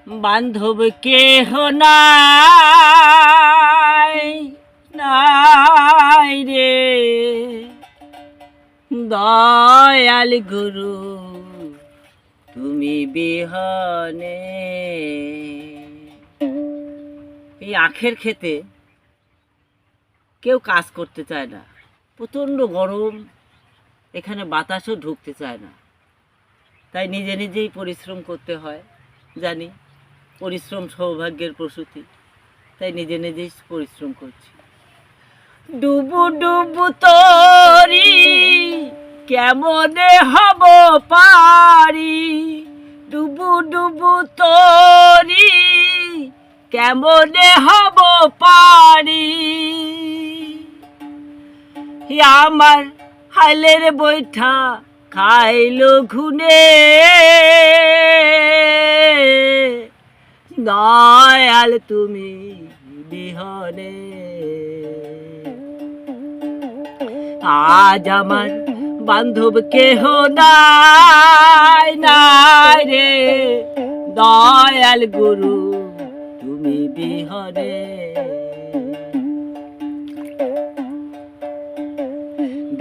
বান্ধব কেহ নাই নাই রে দয়াল গুরু তুমি বিহনে। এই আখের খেতে কেউ কাজ করতে চায় না, প্রচণ্ড গরম, এখানে বাতাসও ঢুকতে চায় না, তাই নিজে নিজেই পরিশ্রম করতে হয়। জানি পরিশ্রম সৌভাগ্যের প্রসূতি, তাই নিজে নিজেই পরিশ্রম করছি। ডুবু ডুবু তরি কেমনে হব পারি, ডুবু ডুবু তরি কেমনে হব পারি, আমার হালের বৈঠা খাইলো ঘুনে দয়াল তুমি বিহনে। আজ আমার বান্ধব কেহ নাই নাই রে দয়াল গুরু তুমি বিহনে।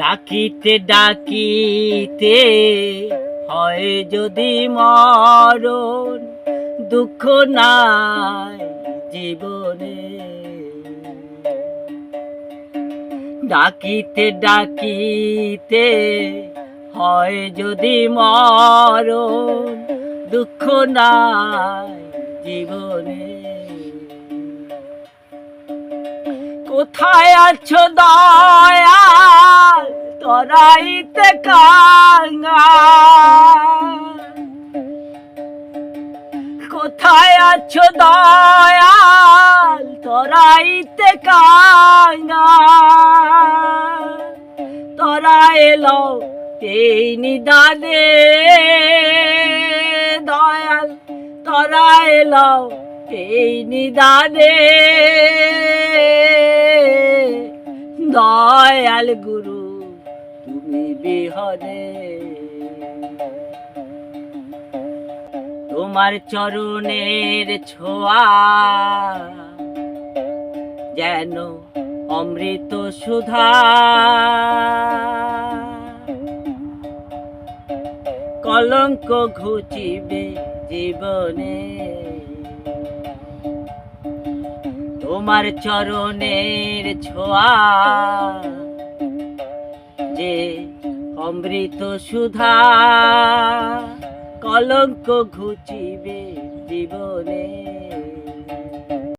ডাকিতে ডাকিতে হয় যদি মরণ, দুঃখ নাই জীবনে। ডাকিতে ডাকিতে হয় যদি মরণ, দুঃখ নাই জীবনে। কোথায় আছো দয়াল তরাইতে কাঙ্গাল, কোথায় আছো দয়াল তরাইতে কাঙ্গাল, তোরা এলো এই নিদানে দয়াল, তোরা এলো এই নিদানে দয়াল গুরু তুমি বিহনে। তোমার চরণের ছোঁয়া যেন অমৃত সুধা, কলঙ্ক ঘুচিবে জীবনে। তোমার চরণের ছোঁয়া যে অমৃত সুধা, কলঙ্ক ঘুচিবে জীবনে।